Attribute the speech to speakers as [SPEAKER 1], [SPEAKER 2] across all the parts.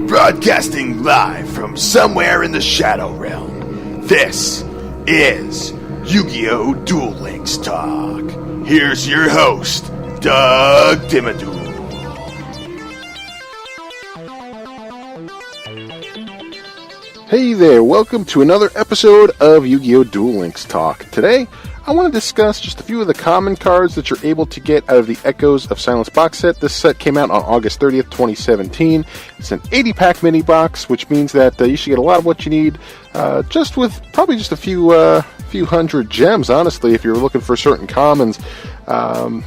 [SPEAKER 1] Broadcasting live from somewhere in the Shadow Realm, this is YuGiOh Duel Links Talk. Here's your host, Doug Dimmaduel.
[SPEAKER 2] Hey there, welcome to another episode of YuGiOh Duel Links Talk. Today, I want to discuss just a few of the common cards that you're able to get out of the Echoes of Silence box set. This set came out on August 30th, 2017. It's an 80-pack mini box, which means that you should get a lot of what you need, just with probably just a few hundred gems, honestly, if you're looking for certain commons. I'm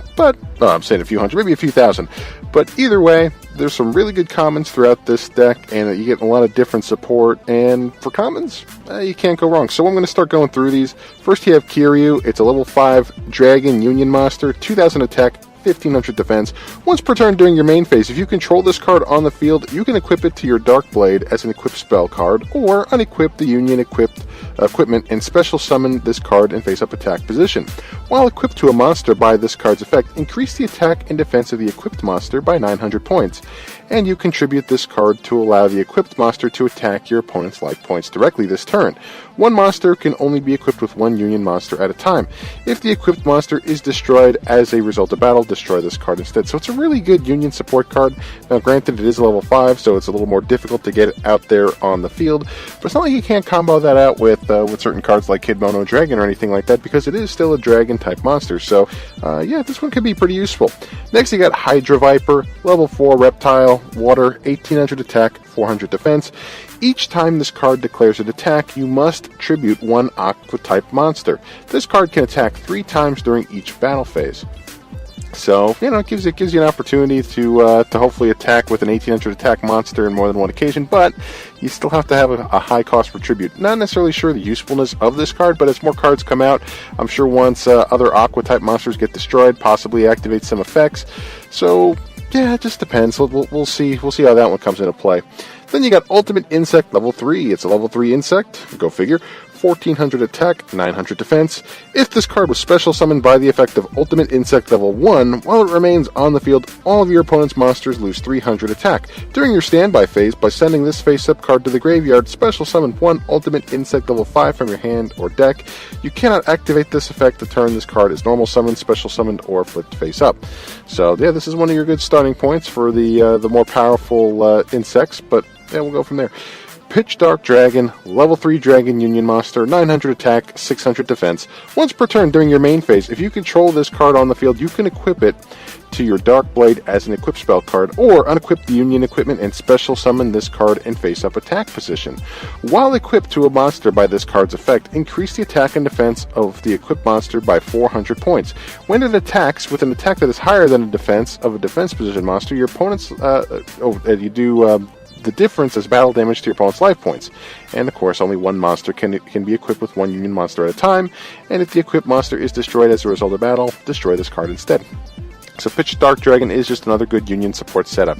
[SPEAKER 2] saying a few hundred, maybe a few thousand. But either way, there's some really good commons throughout this deck, and you get a lot of different support. And for commons, you can't go wrong. So I'm going to start going through these. First, you have Kiryu. It's a level 5 Dragon Union Monster, 2000 attack, 1500 defense. Once per turn during your main phase, if you control this card on the field, you can equip it to your Dark Blade as an equipped spell card, or unequip the Union equipment and special summon this card in face-up attack position. While equipped to a monster by this card's effect, increase the attack and defense of the equipped monster by 900 points, and you contribute this card to allow the equipped monster to attack your opponent's life points directly this turn. One monster can only be equipped with one Union monster at a time. If the equipped monster is destroyed as a result of battle, destroy this card instead. So it's a really good Union support card. Now granted, it is a level 5, so it's a little more difficult to get it out there on the field, but it's not like you can't combo that out with certain cards like Kidmono Dragon or anything like that, because it is still a dragon type monster. So this one could be pretty useful. Next, you got Hydra Viper, level 4 reptile, water, 1800 attack, 400 defense. Each time this card declares an attack, you must tribute one Aqua type monster. This card can attack 3 times during each battle phase. So, it gives you an opportunity to hopefully attack with an 1800 attack monster in more than one occasion, but you still have to have a high cost for tribute. Not necessarily sure the usefulness of this card, but as more cards come out, I'm sure once other Aqua type monsters get destroyed, possibly activate some effects. So, yeah, it just depends. We'll see how that one comes into play. Then you got Ultimate Insect level 3. It's a level 3 insect. Go figure. 1400 attack, 900 defense. If this card was special summoned by the effect of Ultimate Insect level 1, while it remains on the field, all of your opponent's monsters lose 300 attack. During your standby phase, by sending this face-up card to the graveyard, special summon one Ultimate Insect level 5 from your hand or deck. You cannot activate this effect to turn this card as normal summoned, special summoned, or flipped face up. So yeah, this is one of your good starting points for the more powerful insects, but yeah, we'll go from there. Pitch Dark Dragon, level 3 Dragon Union Monster, 900 attack, 600 defense. Once per turn during your main phase, if you control this card on the field, you can equip it to your Dark Blade as an equipped spell card, or unequip the Union equipment and special summon this card in face-up attack position. While equipped to a monster by this card's effect, increase the attack and defense of the equipped monster by 400 points. When it attacks with an attack that is higher than a defense of a defense position monster, your opponent's the difference as battle damage to your opponent's life points. And of course, only one monster can be equipped with one Union monster at a time, and if the equipped monster is destroyed as a result of battle, destroy this card instead. So Pitch Dark Dragon is just another good Union support setup.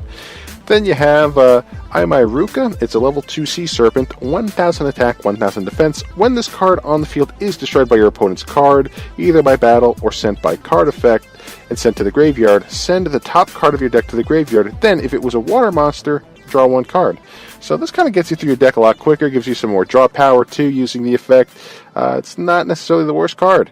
[SPEAKER 2] Then you have Imairuka. It's a level 2 Sea Serpent, 1000 attack, 1000 defense. When this card on the field is destroyed by your opponent's card, either by battle or sent by card effect, and sent to the graveyard, send the top card of your deck to the graveyard. Then, if it was a water monster, draw one card. So this kind of gets you through your deck a lot quicker, gives you some more draw power too using the effect. It's not necessarily the worst card.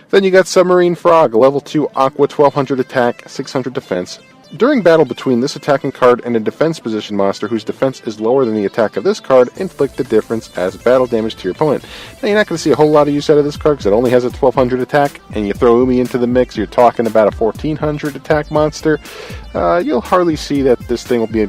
[SPEAKER 2] Then you got Submarine Frog, level 2 Aqua, 1200 attack, 600 defense. During battle between this attacking card and a defense position monster whose defense is lower than the attack of this card, inflict the difference as battle damage to your opponent. Now you're not going to see a whole lot of use out of this card because it only has a 1200 attack, and you throw Umi into the mix, you're talking about a 1400 attack monster. You'll hardly see that this thing will be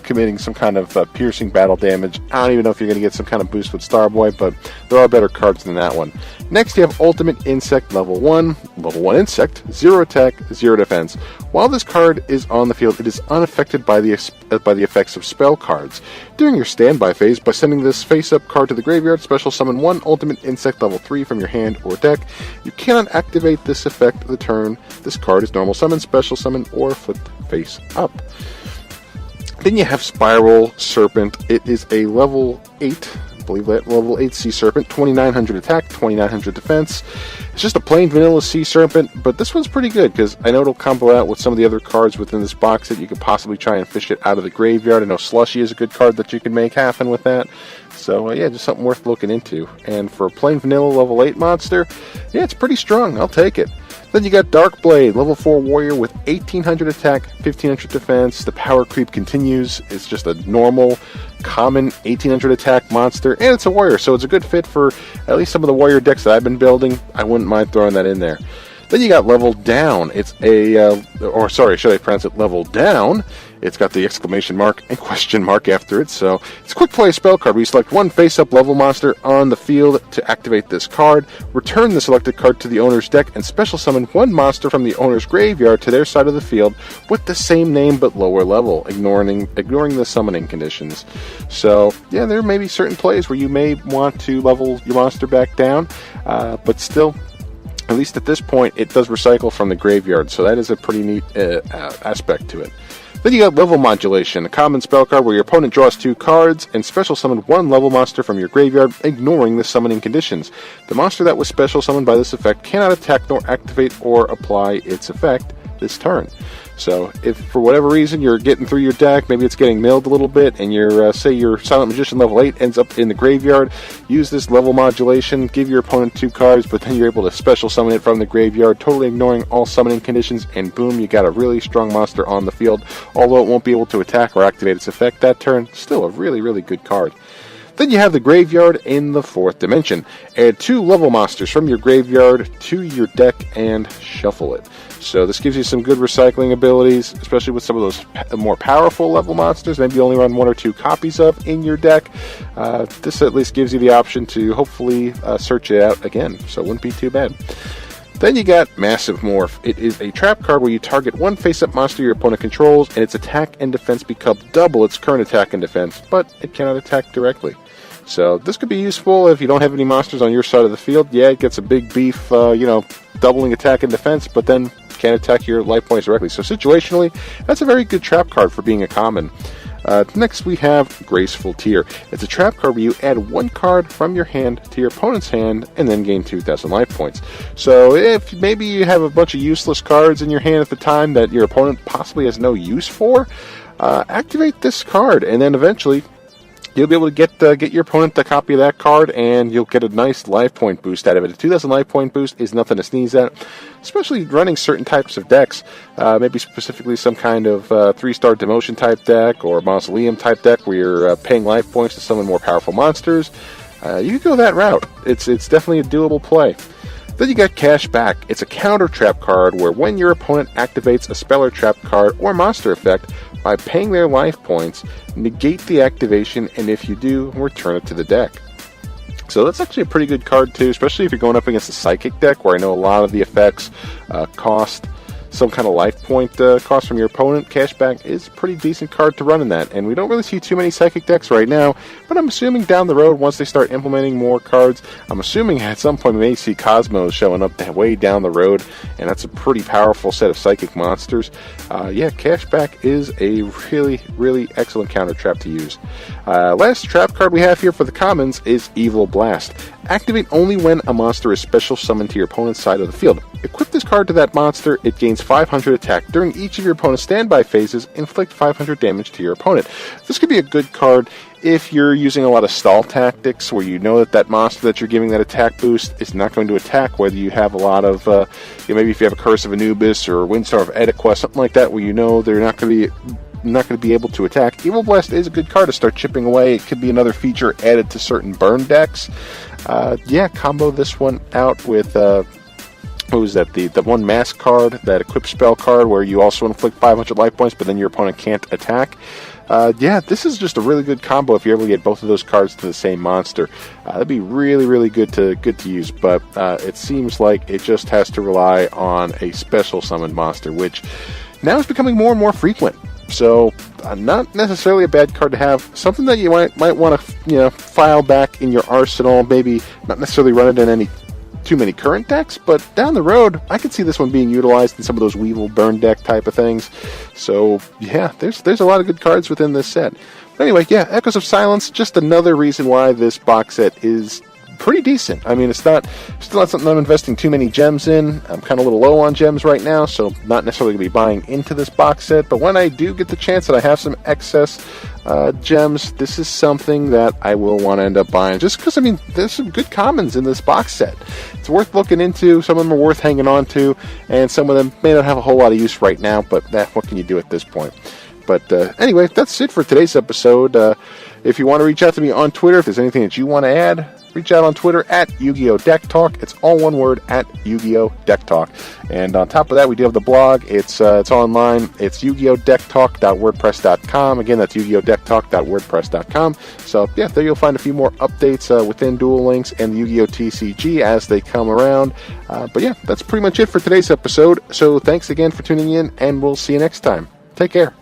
[SPEAKER 2] committing some kind of piercing battle damage. I don't even know if you're going to get some kind of boost with Starboy, but there are better cards than that one. Next, you have Ultimate Insect level 1. Level 1 Insect, 0 attack, 0 defense. While this card is on the field, it is unaffected by the effects of spell cards. During your standby phase, by sending this face-up card to the graveyard, special summon one Ultimate Insect level 3 from your hand or deck. You cannot activate this effect the turn this card is normal summon, special summon, or flipped face up. Then you have Spiral Serpent. It is a level 8, I believe that, level 8 Sea Serpent, 2900 attack, 2900 defense. It's just a plain vanilla Sea Serpent, but this one's pretty good because I know it'll combo out with some of the other cards within this box set. You could possibly try and fish it out of the graveyard. I know Slushy is a good card that you can make happen with that. So yeah, just something worth looking into. And for a plain vanilla level 8 monster, yeah, it's pretty strong. I'll take it. Then you got Darkblade, level 4 warrior with 1800 attack, 1500 defense. The power creep continues. It's just a normal, common 1800 attack monster, and it's a warrior, so it's a good fit for at least some of the warrior decks that I've been building. I wouldn't mind throwing that in there. Then you got Level Down. It's should I pronounce it Level Down? It's got the exclamation mark and question mark after it, so it's a quick play spell card where you select one face-up level monster on the field to activate this card, return the selected card to the owner's deck, and special summon one monster from the owner's graveyard to their side of the field with the same name but lower level, ignoring the summoning conditions. So, yeah, there may be certain plays where you may want to level your monster back down, but still, at least at this point, it does recycle from the graveyard, so that is a pretty neat aspect to it. Then you got Level Modulation, a common spell card where your opponent draws 2 cards and special summon one level monster from your graveyard, ignoring the summoning conditions. The monster that was special summoned by this effect cannot attack nor activate or apply its effect this turn. So if for whatever reason you're getting through your deck, maybe it's getting milled a little bit, and say your Silent Magician level 8 ends up in the graveyard, use this Level Modulation, give your opponent 2 cards, but then you're able to special summon it from the graveyard, totally ignoring all summoning conditions, and boom, you got a really strong monster on the field. Although it won't be able to attack or activate its effect that turn, still a really, really good card. Then you have the Graveyard in the 4th dimension. Add 2 level monsters from your graveyard to your deck and shuffle it. So this gives you some good recycling abilities, especially with some of those more powerful level monsters, maybe you only run 1 or 2 copies of in your deck. This at least gives you the option to hopefully search it out again, so it wouldn't be too bad. Then you got Massive Morph. It is a trap card where you target one face-up monster your opponent controls, and its attack and defense become double its current attack and defense, but it cannot attack directly. So this could be useful if you don't have any monsters on your side of the field. Yeah, it gets a big beef, doubling attack and defense, but then can't attack your life points directly. So situationally, that's a very good trap card for being a common. Next we have Graceful Tear. It's a trap card where you add 1 card from your hand to your opponent's hand and then gain 2,000 life points. So if maybe you have a bunch of useless cards in your hand at the time that your opponent possibly has no use for, activate this card, and then eventually you'll be able to get your opponent a copy of that card, and you'll get a nice life point boost out of it. A 2,000 life point boost is nothing to sneeze at, especially running certain types of decks, maybe specifically some kind of 3-star demotion type deck or mausoleum type deck where you're paying life points to summon more powerful monsters. You can go that route. It's definitely a doable play. Then you got Cash Back. It's a counter trap card where when your opponent activates a spell or trap card or monster effect, by paying their life points, negate the activation, and if you do, return it to the deck. So that's actually a pretty good card too, especially if you're going up against a Psychic deck, where I know a lot of the effects cost some kind of life point cost from your opponent. Cashback is a pretty decent card to run in that, and we don't really see too many Psychic decks right now, but I'm assuming down the road, once they start implementing more cards, I'm assuming at some point we may see Cosmos showing up way down the road, and that's a pretty powerful set of Psychic monsters. Cashback is a really, really excellent counter trap to use. Last trap card we have here for the commons is Evil Blast. Activate only when a monster is special summoned to your opponent's side of the field. Equip this card to that monster, it gains 500 attack. During each of your opponent's standby phases, inflict 500 damage to your opponent. This could be a good card if you're using a lot of stall tactics, where you know that monster that you're giving that attack boost is not going to attack, whether you have a lot of, maybe if you have a Curse of Anubis or Windstar of Ediqua, something like that, where you know they're not going to be able to attack. Evil Blast is a good card to start chipping away. It could be another feature added to certain burn decks. Combo this one out with what was that? The one mask card, that equip spell card where you also inflict 500 life points, but then your opponent can't attack. This is just a really good combo if you're able to get both of those cards to the same monster. That'd be really, really good to use, but it seems like it just has to rely on a special summoned monster, which now is becoming more and more frequent. So, not necessarily a bad card to have. Something that you might want to file back in your arsenal. Maybe not necessarily run it in too many current decks, but down the road, I could see this one being utilized in some of those Weevil burn deck type of things. So, there's a lot of good cards within this set. But anyway, Echoes of Silence, just another reason why this box set is pretty decent. I mean, it's still not something I'm investing too many gems in. I'm kind of a little low on gems right now, so not necessarily going to be buying into this box set. But when I do get the chance that I have some excess gems, this is something that I will want to end up buying. Just because, I mean, there's some good commons in this box set. It's worth looking into. Some of them are worth hanging on to, and some of them may not have a whole lot of use right now, but what can you do at this point? But anyway, that's it for today's episode. If you want to reach out to me on Twitter, if there's anything that you want to add, reach out on Twitter at YuGiOh Deck Talk. It's all one word, at YuGiOh Deck Talk. And on top of that, we do have the blog. It's online. It's YuGiOhDeckTalk.wordpress.com. Again, that's YuGiOhDeckTalk.wordpress.com. So, yeah, there you'll find a few more updates within Duel Links and the Yu-Gi-Oh! TCG as they come around. But, yeah, that's pretty much it for today's episode. So, thanks again for tuning in, and we'll see you next time. Take care.